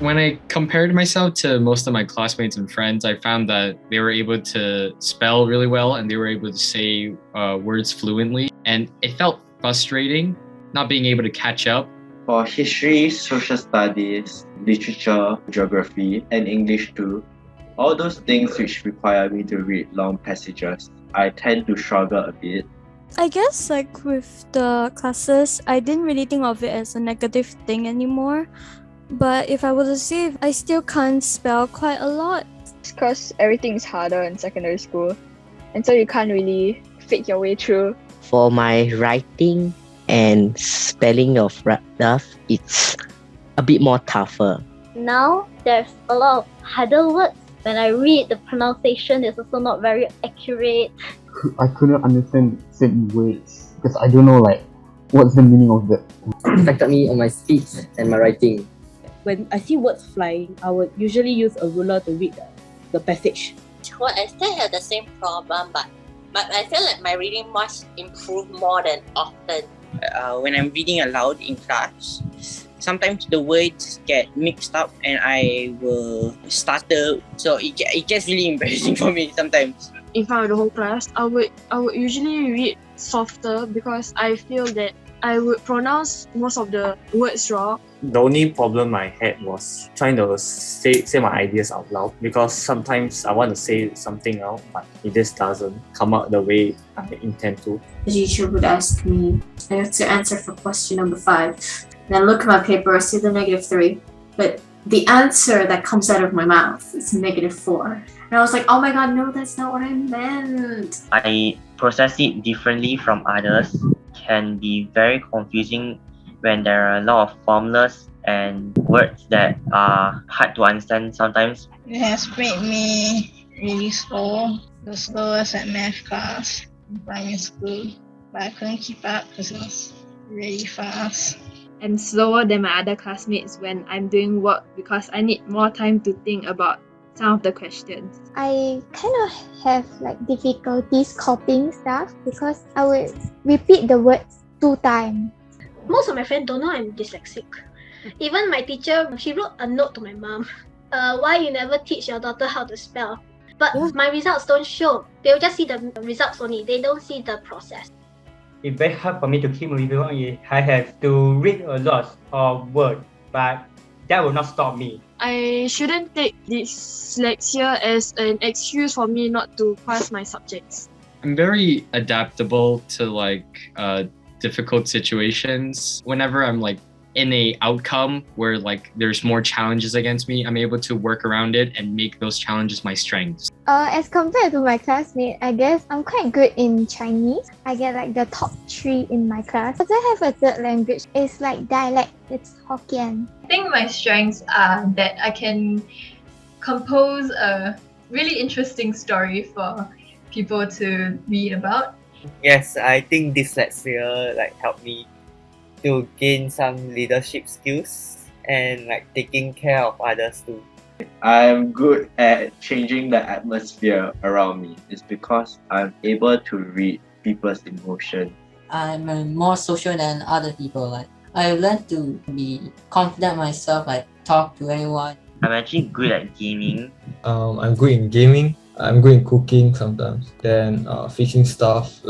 When I compared myself to most of my classmates and friends, I found that they were able to spell really well and they were able to say words fluently. And it felt frustrating not being able to catch up. For history, social studies, literature, geography, and English too, all those things which require me to read long passages, I tend to struggle a bit. I guess like with the classes, I didn't really think of it as a negative thing anymore. But if I were to say, I still can't spell quite a lot. It's because everything is harder in secondary school, and so you can't really fake your way through. For my writing and spelling of stuff, it's a bit more tougher. Now there's a lot of harder words. When I read, the pronunciation is also not very accurate. I couldn't understand certain words because I don't know what's the meaning of that. It affected me on my speech and my writing. When I see words flying, I would usually use a ruler to read the passage. Well, I still have the same problem, but I feel like my reading must improve more than often. When I'm reading aloud in class, sometimes the words get mixed up and I will stutter. So it gets really embarrassing for me sometimes. In front of the whole class, I would usually read softer because I feel that I would pronounce most of the words wrong. The only problem I had was trying to say my ideas out loud because sometimes I want to say something out, but it just doesn't come out the way I intend to. The teacher would ask me, I have to answer for question number 5. Then look at my paper, I see the -3. But the answer that comes out of my mouth is -4. And I was like, oh my god, no, that's not what I meant. I process it differently from others. Can be very confusing when there are a lot of formulas and words that are hard to understand sometimes. It has made me really slow, the slowest at math class in primary school. But I couldn't keep up because it was really fast. I'm slower than my other classmates when I'm doing work because I need more time to think about some of the questions. I kind of have difficulties copying stuff because I would repeat the words 2 times. Most of my friends don't know I'm dyslexic. Even my teacher, she wrote a note to my mom. Why you never teach your daughter how to spell? But my results don't show. They'll just see the results only. They don't see the process. It's very hard for me to keep moving on. I have to read a lot of words, but that will not stop me. I shouldn't take dyslexia as an excuse for me not to pass my subjects. I'm very adaptable to difficult situations. Whenever I'm in a outcome where there's more challenges against me, I'm able to work around it and make those challenges my strengths. As compared to my classmate, I guess I'm quite good in Chinese. I get the top 3 in my class. I have a third language. It's dialect. It's Hokkien. I think my strengths are that I can compose a really interesting story for people to read about. Yes, I think dyslexia helped me to gain some leadership skills and taking care of others too. I'm good at changing the atmosphere around me. It's because I'm able to read people's emotion. I'm more social than other people. I learned to be confident myself, talk to anyone. I'm actually good at gaming. I'm good in gaming. I'm good in cooking sometimes. Then fixing stuff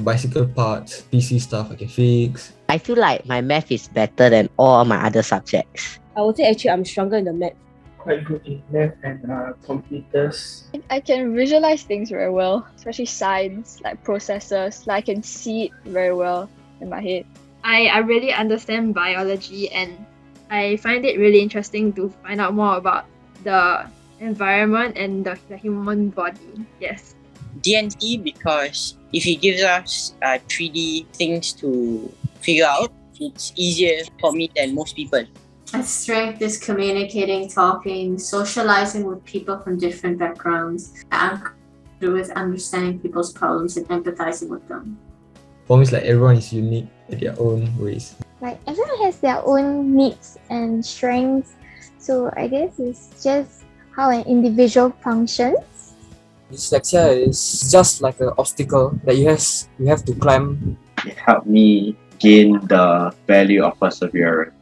bicycle parts, PC stuff I can fix. I feel like my math is better than all my other subjects. I would say actually I'm stronger in the math. Quite good in math and computers. I can visualize things very well, especially science, processes. I can see it very well in my head. I really understand biology and I find it really interesting to find out more about the environment and the human body. Yes. D&T because if it gives us 3D things to figure out, it's easier for me than most people. My strength is communicating, talking, socializing with people from different backgrounds. I'm good with understanding people's problems and empathizing with them. For me, it's everyone is unique in their own ways. Everyone has their own needs and strengths. So I guess it's just how an individual functions. Dyslexia is just like an obstacle that you have to climb. It helped me gain the value of perseverance.